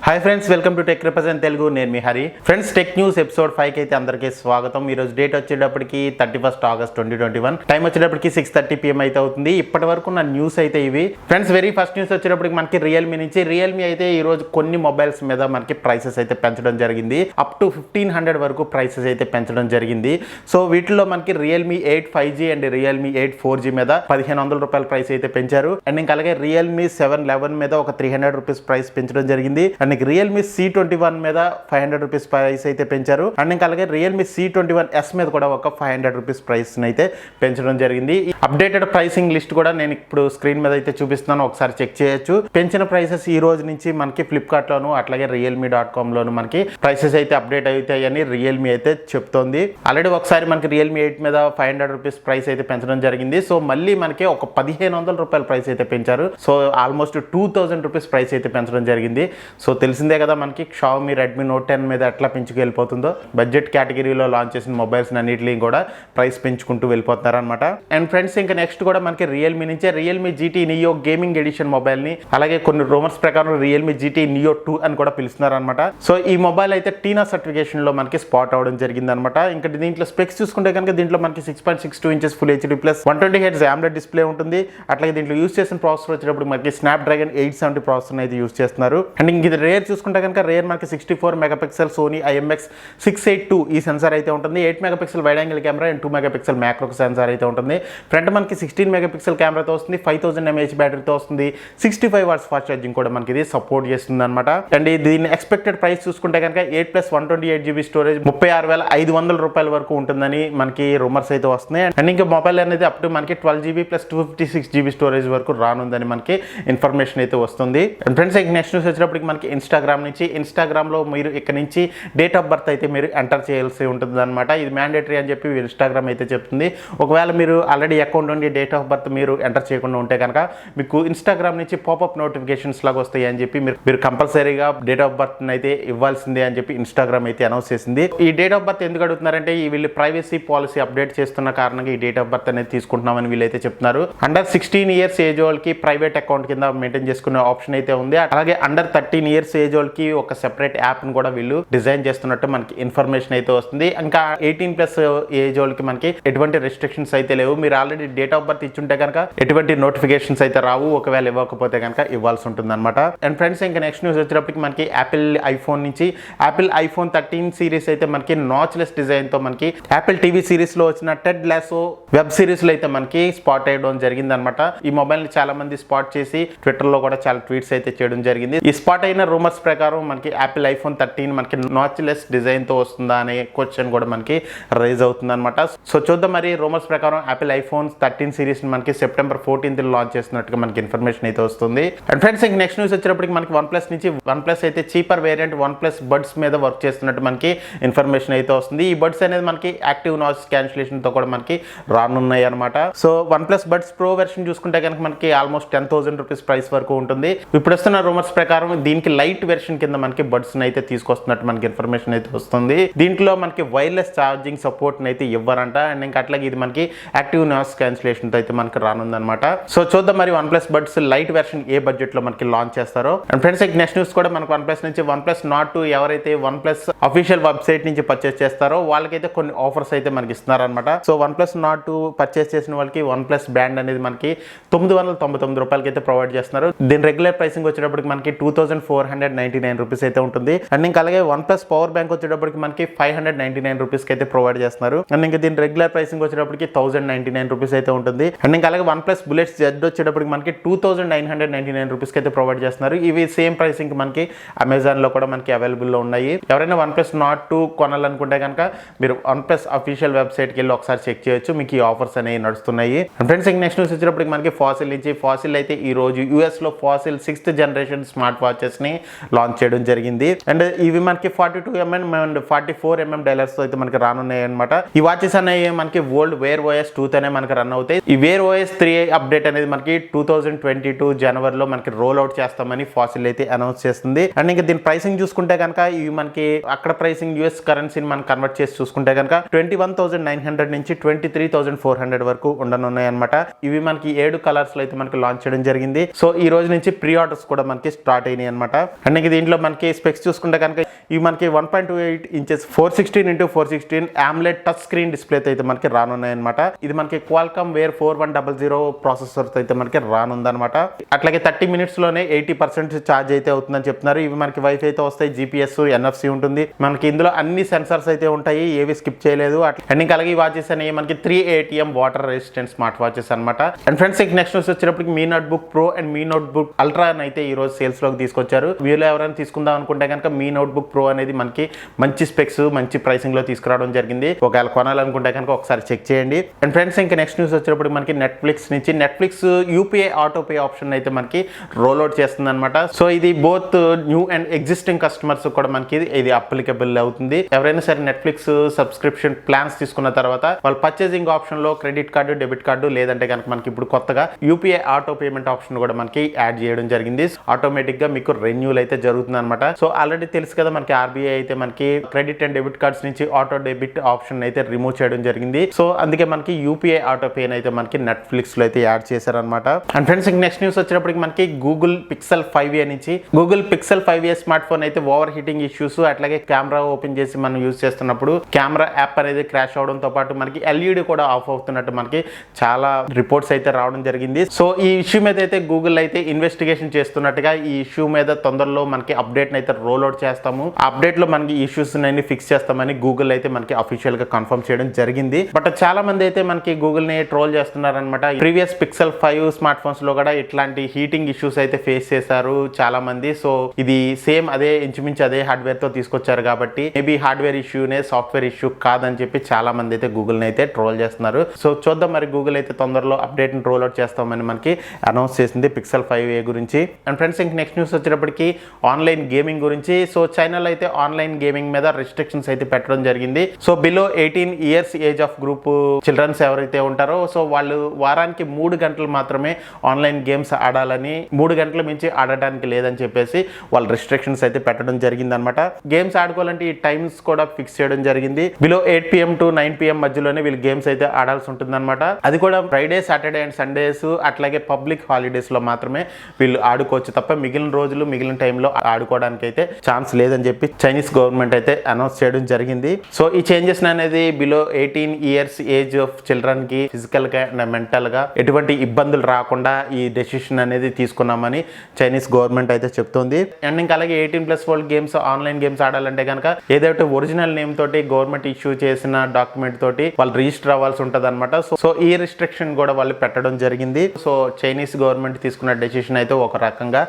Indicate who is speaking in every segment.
Speaker 1: Hi friends, welcome to tech represent Telugu. నేను మీ Hari. Friends, tech news episode 5 కి అయితే అందరికీ స్వాగతం. ఈ రోజు డేట్ వచ్చేటప్పటికి 31 ఆగస్ట్ 2021, టైం వచ్చేటప్పటికి 6:30 PM అయితే అవుతుంది. ఇప్పటి వరకు నా న్యూస్ అయితే ఇవి. ఫ్రెండ్స్, వెరీ ఫస్ట్ న్యూస్ వచ్చేటప్పటికి మనకి రియల్మీ నుంచి. రియల్మీ అయితే ఈ రోజు కొన్ని మొబైల్స్ మీద మనకి ప్రైసెస్ అయితే పెంచడం జరిగింది. అప్ టు 1500 వరకు ప్రైసెస్ అయితే పెంచడం జరిగింది. సో వీటిలో మనకి Realme 8 5G and Realme 8 4G మీద 1500 రూపాయల ప్రైస్ అయితే పెంచారు. అండ్ ఇంకా అలాగే రియల్మీ 7 11 మీద ఒక 300 రూపీస్ ప్రైస్ పెంచడం జరిగింది. అండ్ రియల్మీ C21 మీద 500 రూపీస్ ప్రైస్ అయితే పెంచారు. అండ్ ఇంకా అలాగే రియల్మీ C21s మీద కూడా ఒక 500 రూపీస్ ప్రైస్ అయితే పెంచడం జరిగింది. అప్డేటెడ్ ప్రైసింగ్ లిస్ట్ కూడా నేను ఇప్పుడు స్క్రీన్ మీద అయితే చూపిస్తున్నాను, ఒకసారి చెక్ చేయొచ్చు. పెంచిన ప్రైసెస్ ఈ రోజు నుంచి మనకి ఫ్లిప్కార్ట్ లోను అట్లాగే realme.com లోను మనకి ప్రైసెస్ అయితే అప్డేట్ అవుతాయని రియల్మీ అయితే చెప్తోంది. ఆల్రెడీ ఒకసారి మనకి రియల్మీ 8 మీద 500 రూపీస్ ప్రైస్ అయితే పెంచడం జరిగింది. సో మళ్ళీ మనకి ఒక 1500 రూపాయల ప్రైస్ అయితే పెంచారు. సో ఆల్మోస్ట్ 2000 రూపీస్ ప్రైస్ అయితే పెంచడం జరిగింది. సో తెలిసిందే కదా మనకి Xiaomi Redmi Note 10 మీద ఎట్లా పెంచుకెళ్ళిపోతుందో. బడ్జెట్ కేటగిరీలో లాంచ్ చేసిన మొబైల్స్ అన్నిటిని కూడా ప్రైస్ పెంచుకుంటూ వెళ్ళిపోతున్నారు అనమాట. అండ్ ఫ్రెండ్స్, ఇంకా నెక్స్ట్ కూడా మనకి రియల్మీ నుంచే Realme GT Neo gaming edition mobile ని, అలాగే కొన్ని రూమర్స్ ప్రకారం రియల్మీ GT Neo 2 అని కూడా పిలుస్తున్నారు అనమాట. సో ఈ మొబైల్ అయితే టీనా సర్టిఫికేషన్ లో మనకి స్పాట్ అవడం జరిగింది అనమాట. ఇంకా దీంట్లో స్పెక్స్ చూసుకుంటే కనుక దీంట్లో మనకి 6.62 inches full HD plus 120Hz AMOLED display ఉంటుంది. అట్లాగే దీంట్లో యూస్ చేసిన ప్రాసెసర్ వచ్చేటప్పుడు మనకి స్నాప్డ్రాగన్ 870 ప్రాసెసర్ అయితే యూస్ చేస్తున్నారు. అండ్ ఇంక ఇది రేర్ చూసుకుంటే కనుక రేర్ మనకి 64 మెగాపిక్సెల్ సోనీ IMX682 ఈ సెన్సార్ అయితే ఉంటుంది. 8 megapixel wide angle camera and 2 megapixel macro censor అయితే ఉంటుంది. ఫ్రంట్ మనకి 16 మెగాపిక్సెల్ కెమెరాతో వస్తుంది. 5000 mAh బ్యాటరీతో వస్తుంది. 65 వాట్స్ ఫాస్ట్ ఛార్జింగ్ కూడా మనకి ఇది సపోర్ట్ చేస్తుంది అనమాట. అండ్ దీని ఎక్స్పెక్టెడ్ ప్రైస్ చూసుకుంటే కనుక 8 + 128GB స్టోరేజ్ 36,500 రూపాయల వరకు ఉంటుందని మనకి రూమర్స్ అయితే వస్తున్నాయి. అండ్ ఇంకా మొబైల్ అనేది అప్ టు మనకి 12GB + 256GB స్టోరేజ్ వరకు రానుందని మనకి ఇన్ఫర్మేషన్ అయితే వస్తుంది. అండ్ ఫ్రెండ్స్, నెక్స్ట్ న్యూస్ వచ్చేటప్పటికి మనకి ఇన్స్టాగ్రామ్ నుంచి. ఇన్స్టాగ్రామ్లో మీరు ఇక్కడ నుంచి డేట్ ఆఫ్ బర్త్ అయితే మీరు ఎంటర్ చేయాల్సి ఉంటుంది అనమాట. ఇది మ్యాండేటరీ అని చెప్పి ఇన్స్టాగ్రామ్ అయితే చెప్తుంది. ఒకవేళ మీరు ఆల్రెడీ అకౌంట్ ఉండి డేట్ ఆఫ్ బర్త్ మీరు ఎంటర్ చేయకుండా ఉంటే కనుక మీకు ఇన్స్టాగ్రామ్ నుంచి పాపప్ నోటిఫికేషన్స్ లాగా వస్తాయి అని చెప్పి మీరు కంపల్సరీగా డేట్ ఆఫ్ బర్త్ అయితే ఇవ్వాల్సిందే అని చెప్పి ఇన్స్టాగ్రామ్ అయితే అనౌన్స్ చేసింది. ఈ డేట్ ఆఫ్ బర్త్ ఎందుకు అడుగుతున్నారంటే వీళ్ళు ప్రైవసీ పాలసీ అప్డేట్ చేస్తున్న కారణంగా ఈ డేట్ ఆఫ్ బర్త్ అనేది తీసుకుంటున్నామని వీళ్ళైతే చెప్తున్నారు. అండర్ 16 ఇయర్స్ ఏజ్ వాళ్ళకి ప్రైవేట్ అకౌంట్ కింద మెయింటైన్ చేసుకునే ఆప్షన్ అయితే ఉంది. అలాగే అండర్ 13 ఇయర్స్ ఏజ్ వాళ్ళకి ఒక సెపరేట్ యాప్ ని కూడా వీళ్ళు డిజైన్ చేస్తున్నట్టు మనకి ఇన్ఫర్మేషన్ అయితే వస్తుంది. ఇంకా 18+ ఏజ్ వాళ్ళకి మనకి ఎటువంటి రెస్ట్రిక్షన్స్ అయితే లేవు. మీరు ఆల్రెడీ డేట్ ఆఫ్ బర్త్ ఇచ్చుంటే కనుక ఎటువంటి నోటిఫికేషన్స్ అయితే రావు. ఒకవేళ ఇవ్వకపోతే కనుక ఇవ్వాల్సి ఉంటుంది అనమాట. అండ్ ఫ్రెండ్స్, ఇంకా నెక్స్ట్ న్యూస్ వచ్చేటప్పటికి మనకి యాపిల్ ఐఫోన్ నుంచి. యాపిల్ ఐఫోన్ 13 సిరీస్ అయితే మనకి నాచ్లెస్ డిజైన్ తో మనకి యాపిల్ టీవీ సిరీస్ లో వచ్చిన టెడ్ లాసో వెబ్ సిరీస్ లో అయితే మనకి స్పాట్ అయ్యడం జరిగింది అనమాట. ఈ మొబైల్ ని చాలా మంది స్పాట్ చేసి ట్విట్టర్ లో కూడా చాలా ట్వీట్స్ అయితే చేయడం జరిగింది. ఈ స్పాట్ అయిన రూమర్స్ ప్రకారం మనకి యాపిల్ ఐఫోన్ 13 మనకి నాచ్లెస్ డిజైన్ తో వస్తుందా అనే క్వశ్చన్ కూడా మనకి రైజ్ అవుతుంది అనమాట. సో చూద్దాం మరి. రూమర్స్ ప్రకారం యాపిల్ ఐఫోన్ 13 సిరీస్ మనకి September 14th లాంచ్ చేస్తున్నట్టుగా మనకి ఇన్ఫర్మేషన్ అయితే వస్తుంది. అండ్ ఫ్రెండ్స్, ఇంక నెక్స్ట్ న్యూస్ వచ్చేటప్పటికి మనకి OnePlus నుంచి. OnePlus అయితే చీపర్ వేరియంట్ OnePlus బడ్స్ మీద వర్క్ చేస్తున్నట్టు మనకి ఇన్ఫర్మేషన్ అయితే వస్తుంది. ఈ బడ్స్ అనేది మనకి యాక్టివ్ నాయిస్ క్యాన్సిలేషన్ తో కూడా మనకి రానున్నాయి అనమాట. So OnePlus buds pro version చూసుకుంటే కనుక మనకి ఆల్మోస్ట్ 10,000 రూపీస్ ప్రైస్ వరకు ఉంటుంది. ఇప్పుడు వస్తున్న రూమర్స్ ప్రకారం దీనికి లైట్ వెర్షన్ కింద మనకి బడ్స్ అయితే తీసుకొస్తున్నట్టు మనకి ఇన్ఫర్మేషన్ అయితే వస్తుంది. దీంట్లో మనకి వైర్లెస్ ఛార్జింగ్ సపోర్ట్ అయితే ఇవ్వరంట. అండ్ ఇంకా అట్లాగే ఇది మనకి యాక్టివ్ నాయిస్ క్యాన్సిలేషన్ తో అయితే మనకి రానుందనమాట. సో చూద్దాం మరి OnePlus బడ్స్ లైట్ వెర్షన్ ఏ బడ్జెట్ లో మనకి లాంచ్ చేస్తారో. అండ్ ఫ్రెండ్స్, నెక్స్ట్ న్యూస్ కూడా మనకి OnePlus నుంచి. OnePlus Nord 2 ఎవరైతే OnePlus అఫీషియల్ వెబ్సైట్ నుంచి పర్చేస్ చేస్తారో వాళ్ళకైతే కొన్ని ఆఫర్స్ అయితే మనకి ఇస్తున్నారు అనమాట. సో OnePlus Nord 2 పర్చేస్ చేసిన వాళ్ళకి OnePlus బ్యాండ్ అనేది మనకి 999 రూపాయలకి అయితే ప్రొవైడ్ చేస్తున్నారు. దీని రెగ్యులర్ ప్రైసింగ్ వచ్చేటప్పటికి మనకి 2499 రూపీస్ అయితే ఉంటుంది. అండ్ ఇంకా అలాగే OnePlus పవర్ బ్యాంక్ వచ్చేటప్పటికి మనకి 599 రూపీస్ అయితే ప్రొవైడ్ చేస్తున్నారు. అండ్ ఇంకా దీని రెగ్యులర్ ప్రైసింగ్ వచ్చేటప్పటికి 1099 రూపీస్ అయితే ఉంటుంది. అండ్ ఇంకా అలాగే OnePlus Bullets Z వచ్చేటప్పటికి మనకి 2999 రూపీస్ అయితే ప్రొవైడ్ చేస్తున్నారు. ఇవి సేమ్ ప్రైసింగ్ మనకి అమెజాన్ లో కూడా మనకి అవైలబుల్ లో ఉన్నాయి. ఎవరైనా OnePlus Nord 2 కొనాలనుకుంటే కనుక మీరు OnePlus అఫీషియల్ వెబ్సైట్ కి వెళ్ళి ఒకసారి చెక్ చేయొచ్చు. మీకు ఈ ఆఫర్స్ అనేవి నడుస్తున్నాయి. అండ్ ఫ్రెండ్స్, నెక్స్ట్ న్యూస్ వచ్చేటప్పటికి మనకి Fossil నుంచి. Fossil అయితే ఈ రోజు US లో Fossil 6th generation smart watches ని లాంచ్ చేయడం జరిగింది. అండ్ ఇవి మనకి 42mm అండ్ 44mm డైలర్స్ తో అయితే మనకి రానున్నాయి అనమాట. ఈ వాచెస్ అనేవి మనకి ఓల్డ్ Wear OS 2 తోనే మనకి రన్ అవుతాయి. ఈ Wear OS 3 అప్డేట్ అనేది మనకి 2022 జనవరిలో మనకి రోల్ అవుట్ చేస్తామని Fossil అయితే అనౌన్స్ చేస్తుంది. అండ్ ఇంకా దీని ప్రైసింగ్ చూసుకుంటే కనుక ఇవి మనకి అక్కడ ప్రైసింగ్ US కరెన్సీని మనం కన్వర్ట్ చేసి చూసుకుంటే కనుక 21,900 నుంచి 23,400 వరకు ఉండనున్నాయి అనమాట. ఇవి మనకి 7 కలర్స్ లో అయితే మనకి లాంచ్ చేయడం జరిగింది. సో ఈ రోజు నుంచి ప్రీ ఆర్డర్స్ కూడా మనకి స్టార్ట్ అయినాయి అనమాట. అండ్ ఇంక దీంట్లో మనకి స్పెక్స్ చూసుకుంటే కనుక ఇవి మనకి 1.28 inches 416x416 AMOLED touch screen display అయితే మనకి రానున్నాయి అనమాట. ఇది మనకి క్వాల్కామ్ వేర్ 4100 ప్రాసెసర్ అయితే మనకి రానుందనమాట. అట్లాగే 30 minutes లోనే 80% ఛార్జ్ అయితే అవుతుందని చెప్తున్నారు. ఇవి మనకి వైఫై అయితే వస్తాయి, GPS, NFC ఉంటుంది. మనకి ఇందులో అన్ని సెన్సార్స్ అయితే ఉంటాయి, ఏవి స్కిప్ చేయలేదు. అండ్ ఇంకా అలాగే ఈ వాచెస్ అనేవి మనకి 3 ATM water resistant smart watches అనమాట. అండ్ ఫ్రెండ్స్ ఇంక నెక్స్ట్ న్యూస్ వచ్చేటప్పటికి Mi notebook pro and Mi notebook ultra అయితే ఈ రోజు సేల్స్ లోకి తీసుకొచ్చారు. వీళ్ళు ఎవరైనా తీసుకుందాం అనుకుంటే కనుక మీ నోట్బుక్ ప్రో అనేది మనకి మంచి స్పెక్స్ మంచి ప్రైసింగ్ లో తీసుకురావడం జరిగింది. ఒకవేళ కొనాలనుకుంటే కనుక ఒకసారి చెక్ చేయండి. అండ్ ఫ్రెండ్స్ ఇంకా నెక్స్ట్ న్యూస్ వచ్చేటప్పుడు మనకి నెట్ఫ్లిక్స్ నుంచి Netflix UPI auto pay option అయితే మనకి రోల్ అవుట్ చేస్తుంది అనమాట. సో ఇది both new and existing customers కూడా మనకి ఇది అప్లికబుల్ అవుతుంది. ఎవరైనా సరే నెట్ఫ్లిక్స్ సబ్స్క్రిప్షన్ ప్లాన్స్ తీసుకున్న తర్వాత వాళ్ళ పర్చేసింగ్ ఆప్షన్ లో క్రెడిట్ కార్డు, డెబిట్ కార్డు లేదంటే కనుక మనకి ఇప్పుడు కొత్తగా UPI ఆటో పేమెంట్ ఆప్షన్ కూడా మనకి యాడ్ చేయడం జరిగింది. ఆటోమేటిక్ గా మీకు రెన్యూల్ అయితే జరుగుతుంది అనమాట. సో ఆల్రెడీ తెలుసు కదా మనకి RBI అయితే మనకి క్రెడిట్ అండ్ డెబిట్ కార్డ్స్ నుంచి ఆటో డెబిట్ ఆప్షన్ అయితే రిమూవ్ చేయడం జరిగింది. సో అందుకే మనకి UPI ఆటో పే అయితే మనకి నెట్ఫ్లిక్స్ లో అయితే యాడ్ చేశారనమాట. అండ్ ఫ్రెండ్స్ నెక్స్ట్ న్యూస్ వచ్చేటప్పటికి మనకి గూగుల్ పిక్సెల్ 5a నుంచి Google pixel 5a smart phone అయితే ఓవర్ హీటింగ్ ఇష్యూస్ అట్లాగే కెమెరా ఓపెన్ చేసి మనం యూజ్ చేస్తున్నప్పుడు కెమెరా యాప్ అనేది క్రాష్ అవడంతో పాటు మనకి LED కూడా ఆఫ్ అవుతున్నట్టు మనకి చాలా రిపోర్ట్స్ అయితే రావడం జరిగింది. సో ఈ ఇష్యూ మీద అయితే గూగుల్ అయితే ఇన్వెస్టిగేషన్ చేస్తున్నట్టుగా ఈ ఇష్యూ మీద తొందరలో మనకి అప్డేట్ అయితే రోల్ అవుట్ చేస్తాము. అప్డేట్ లో మనకి ఇష్యూస్ అన్ని ఫిక్స్ చేస్తామని గూగుల్ అయితే మనకి అఫీషియల్ గా కన్ఫర్మ్ చేయడం జరిగింది. బట్ చాలా మంది అయితే మనకి గూగుల్ ని ట్రోల్ చేస్తున్నారనమాట. ప్రీవియస్ పిక్సెల్ 5 స్మార్ట్ ఫోన్స్ లో కూడా ఇట్లాంటి హీటింగ్ ఇష్యూస్ అయితే ఫేస్ చేశారు చాలా మంది. సో ఇది సేమ్ అదే ఇంచుమించు అదే హార్డ్వేర్ తో తీసుకొచ్చారు కాబట్టి మేబీ హార్డ్వేర్ ఇష్యూనే సాఫ్ట్వేర్ ఇష్యూ కాదని చెప్పి చాలా మంది అయితే గూగుల్ ని అయితే ట్రోల్ చేస్తున్నారు. సో చూద్దాం మరి గూగుల్ అయితే తొందరలో అప్డేట్ ని రోల్ అవుట్ చేస్తామని మనకి అనౌన్స్ చేసింది పిక్సెల్ 5a గురించి. అండ్ ఫ్రెండ్స్ ఇంక నెక్స్ట్ న్యూస్ వచ్చేటప్పటికి ఆన్లైన్ గేమింగ్ గురించి. సో చైనాలో అయితే ఆన్లైన్ గేమింగ్ మీద రెస్ట్రిక్షన్స్ అయితే పెట్టడం జరిగింది. So below 18 years age of group childrens ఎవరైతే ఉంటారో సో వాళ్ళు వారానికి 3 గంటలు మాత్రమే ఆన్లైన్ గేమ్స్ ఆడాలని, 3 గంటల మించి ఆడటానికి లేదని చెప్పేసి వాళ్ళు రెస్ట్రిక్షన్స్ అయితే పెట్టడం జరిగింది అనమాట. గేమ్స్ ఆడుకోవాలంటే ఈ టైమ్స్ కూడా ఫిక్స్ చేయడం జరిగింది. బిలో 8 PM to 9 PM మధ్యలోనే వీళ్ళు గేమ్స్ అయితే ఆడాల్సి ఉంటుంది అనమాట. అది కూడా ఫ్రైడే, సాటర్డే అండ్ సండేస్ అట్లాగే పబ్లిక్ హాలిడేస్ లో మాత్రమే వీళ్ళు ఆడుకోవచ్చు తప్ప మిగిలిన రోజులు మిగిలిన టైంలో ఆడుకోవడానికి అయితే ఛాన్స్ లేదని చెప్పి చైనీస్ గవర్నమెంట్ అయితే అనౌన్స్ చేయడం జరిగింది. సో ఈ చేంజెస్ అనేది below 18 years age of children కి ఫిజికల్ గా అండ్ మెంటల్ గా ఎటువంటి ఇబ్బందులు రాకుండా ఈ డెసిషన్ అనేది తీసుకున్నామని చైనీస్ గవర్నమెంట్ అయితే చెప్తుంది. అండ్ ఇంకా అలాగే 18+ వరల్డ్ గేమ్స్ ఆన్లైన్ గేమ్స్ ఆడాలంటే కనుక ఏదైతే ఒరిజినల్ నేమ్ తోటి గవర్నమెంట్ ఇష్యూ చేసిన డాక్యుమెంట్ తోటి వాళ్ళు రిజిస్టర్ అవ్వాల్సి ఉంటుంది అనమాట. సో ఈ రిస్ట్రిక్షన్ కూడా వాళ్ళు పెట్టడం జరిగింది. సో చైనీస్ గవర్నమెంట్ తీసుకున్న డెసిషన్ అయితే ఒక రకంగా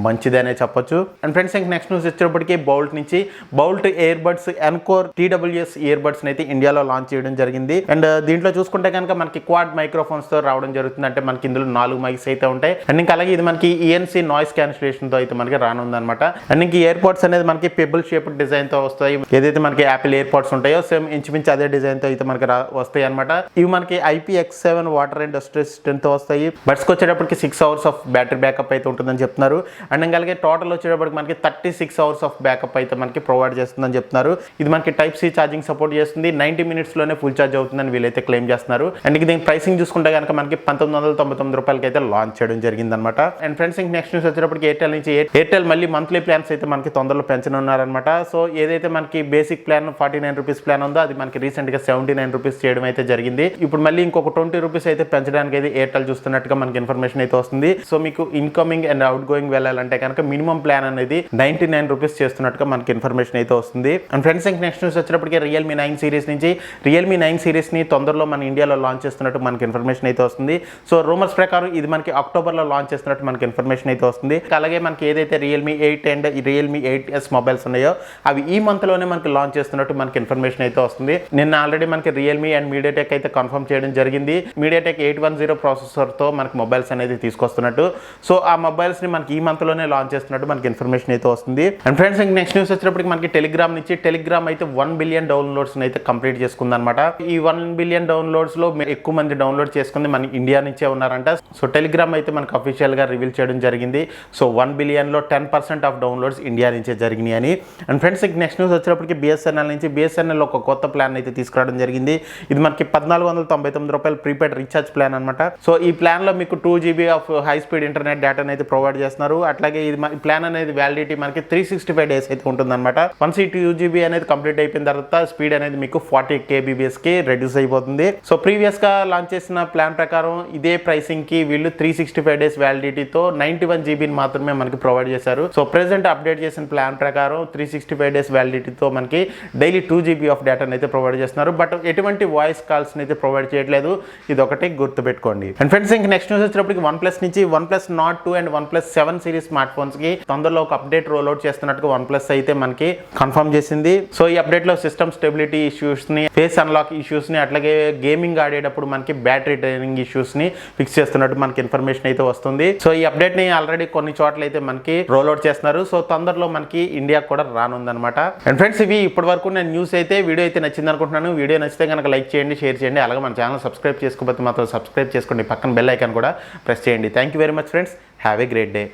Speaker 1: మంచిదనే చెప్పొచ్చు. అండ్ ఫ్రెండ్స్ ఇంక నెక్స్ట్ న్యూస్ వచ్చేటప్పటికి బౌల్ట్ నుంచి Boult ear buds encore TWS ear buds అయితే ఇండియాలో లాంచ్ చేయడం జరిగింది. అండ్ దీంట్లో చూసుకుంటే కనుక మనకి క్వాడ్ మైక్రోఫోన్స్ తో రావడం జరుగుతుంది. అంటే మనకి ఇందులో 4 మైక్స్ అయితే ఉంటాయి. అండ్ ఇంకా అలాగే ఇది మనకి ENC నాయిస్ క్యాన్సిలేషన్ తో అయితే మనకి రానుంది అనమాట. అండ్ ఇంక ఇయర్ పోడ్స్ అనేది మనకి పెబుల్ షేప్ డిజైన్ తో వస్తాయి. ఏదైతే మనకి యాపిల్ ఇయర్ పోడ్స్ ఉంటాయో సేమ్ ఇంచుమించు అదే డిజైన్ తో అయితే మనకి వస్తాయి అనమాట. ఇవి మనకి IPX7 water and dust resistant తో వస్తాయి. బడ్స్ వచ్చేటప్పటికి 6 hours ఆఫ్ బ్యాటరీ బ్యాకప్ అయితే ఉంటుందని చెప్తున్నారు. అండ్ ఇంకా అలాగే టోటల్ వచ్చేటప్పటికి మనకి 36 hours ఆఫ్ బ్యాకప్ అయితే మనకి ప్రొవైడ్ చేస్తుందని చెప్తున్నారు. ఇది మనకి Type-C ఛార్జింగ్ సపోర్ట్ చేస్తుంది. 90 minutes లోనే ఫుల్ ఛార్జ్ అవుతుందని వీళ్ళైతే క్లెయిమ్ చేస్తున్నారు. అండ్ దీని ప్రైసింగ్ చూసుకుంటే కనుక మనకి 1999 రూపాయలకి అయితే లాంచ్ చేయడం జరిగింది అనమాట. అండ్ ఫ్రెండ్స్ ఇంక నెక్స్ట్ న్యూస్ వచ్చేటప్పటికి ఎయిర్టెల్ నుంచి ఎయిర్టెల్ మళ్ళీ మంత్లీ ప్లాన్స్ అయితే మనకి తొందరలో పెంచనున్నారనమాట. సో ఏదైతే మనకి బేసిక్ ప్లాన్ 49 రూపీస్ ప్లాన్ ఉందో అది మనకి రీసెంట్ గా 79 రూపీస్ చేయడం అయితే జరిగింది. ఇప్పుడు మళ్ళీ ఇంకొక 20 రూపీస్ అయితే పెంచడానికి అయితే ఎయిర్టెల్ చూస్తున్నట్టుగా మనకి ఇన్ఫర్మేషన్ అయితే వస్తుంది. సో మీకు ఇన్కమింగ్ అండ్ అవుట్ గోయింగ్ వెళ్ళాలంటే కనుక మినిమం ప్లాన్ అనేది 99 రూపీస్ చేస్తున్నట్టుగా మనకి ఇన్ఫర్మేషన్ అయితే వస్తుంది. అండ్ ఫ్రెండ్స్ ఇంక నెక్స్ట్ న్యూస్ వచ్చేటప్పటికి రియల్మీ 9 సిరీస్ నుంచి రియల్మీ 9 సిరీస్ ని తొందరలో మన ఇండియాలో లాంచ్ చేస్తున్నట్టు మనకి ఇన్ఫర్మేషన్ అయితే వస్తుంది. సో రూమర్స్ ప్రకారం ఇది మనకి అక్టోబర్ లో లాంచ్ చేస్తున్నట్టు మనకి ఇన్ఫర్మేషన్ అయితే వస్తుంది. అలాగే మనకి ఏదైతే Realme 8 and Realme 8s mobiles ఉన్నాయో అవి ఈ మంత్ లోనే మనకి లాంచ్ చేస్తున్నట్టు మనకి ఇన్ఫర్మేషన్ అయితే వస్తుంది. నిన్న ఆల్రెడీ మనకి రియల్మీ అండ్ మీడియాటెక్ అయితే కన్ఫర్మ్ చేయడం జరిగింది. మీడియాటెక్ 810 ప్రాసెసర్ తో మనకి మొబైల్స్ అనేది తీసుకొస్తున్నట్టు. సో ఆ మొబైల్స్ ని మనకి ఈ మంత్ లోనే లాంచ్ చేస్తున్నట్టు మనకి ఇన్ఫర్మేషన్ అయితే వస్తుంది. అండ్ ఫ్రెండ్స్ ఇంక నెక్స్ట్ న్యూస్ వచ్చేటప్పటికి మనకి టెలిగ్రామ్ నుంచి టెలిగ్రామ్ అయితే 1 బిలియన్ డౌన్లోడ్స్ అయితే కంప్లీట్ చేసుకుంది అనమాట. ఈ 1 బిలియన్ డౌన్లోడ్స్ లో ఎక్కువ మంది డౌన్లోడ్ చేసుకుంది మన ఇండియా నుంచే ఉన్నారంట. సో టెలిగ్రామ్ అయితే మనకి అఫీషియల్ గా రివీల్ చేయడం జరిగింది. సో 1 బిలియన్ లో 10% ఆఫ్ డౌన్లోడ్స్ ఇండియా నుంచే జరిగినాయి అని. అండ్ ఫ్రెండ్స్ నెక్స్ట్ న్యూస్ వచ్చేటప్పటికి BSNL నుంచి BSNL ఒక కొత్త ప్లాన్ అయితే తీసుకురావడం జరిగింది. ఇది మనకి 1499 రూపాయలు ప్రీపెయిడ్ రీఛార్జ్ ప్లాన్ అనమాట. సో ఈ ప్లాన్ లో మీకు 2 GB of high speed internet data అయితే ప్రొవైడ్ చేస్తున్నారు. అట్లాగే ఇది ప్లాన్ అనేది వ్యాలిడిటీ మనకి 365 డేస్ అయితే ఉంటుందన్నమాట. వన్స్ ఈ 2GB అనేది కంప్లీట్ అయిపోయిన తర్వాత స్పీడ్ అనేది మీకు 40 kbps కి రెడ్యూస్ అయిపోతుంది. సో ప్రీవియస్ గా లాంచ్ చేసిన ప్లాన్ ప్రకారం ఇదే ప్రైసింగ్ కి వీళ్ళు 365 డేస్ వ్యాలిడిటీతో 91 GB మాత్రమే మనకి ప్రొవైడ్ చేశారు. సో ప్రెసెంట్ అప్డేట్ చేసిన ప్లాన్ ప్రకారం 365 డేస్ వ్యాలిడిటీతో మనకి డైలీ 2GB ఆఫ్ డేటాను అయితే ప్రొవైడ్ చేస్తున్నారు. బట్ ఎటువంటి వాయిస్ కాల్స్ అయితే ప్రొవైడ్ చేయట్లేదు. ఇది ఒకటి గుర్తుపెట్టుకోండి. అండ్ ఫ్రెండ్స్ ఇంక నెక్స్ట్ న్యూస్ వచ్చేటప్పటికి OnePlus నుంచి OnePlus Nord 2 and OnePlus 7 series smart phones కి తొందరలో ఒక అప్డేట్ రోల్ అవుట్ చేస్తున్నట్టుగా OnePlus అయితే మనకి కన్ఫర్మ్ చేసింది. సో ఈ అప్డేట్ లో సిస్టమ్ స్టెబిలిటీ ఇష్యూస్ ని, ఫేస్ అన్లాక్ ఇష్యూస్ ని, అట్లాగే గేమింగ్ ఆడేటప్పుడు మనకి బ్యాటరీ డ్రైనింగ్ ఇష్యూస్ ని ఫిక్స్ చేస్తున్నట్టు మనకి ఇన్ఫర్మేషన్ అయితే వస్తుంది. సో ఈ అప్డేట్ ని ఆల్రెడీ కొన్ని చోట్ల అయితే మనకి రోల్ అవుట్ చేస్తున్నారు. సో తొందరలో మనకి ఇండియా కూడా రానుందన్నమాట. అండ్ ఫ్రెండ్స్ ఇవి ఇప్పటి వరకు నేను న్యూస్ అయితే వీడియో అయితే నచ్చింది అనుకుంటున్నాను. వీడియో నచ్చితే కనుక లైక్ చేయండి, షేర్ చేయండి. అలాగే మన ఛానల్ సబ్స్క్రైబ్ చేసుకోకపోతే మాత్రం సబ్స్క్రైబ్ చేసుకోండి. పక్కన బెల్ ఐకాన్ కూడా ప్రెస్ చేయండి. Thank you very much friends. Have a great day.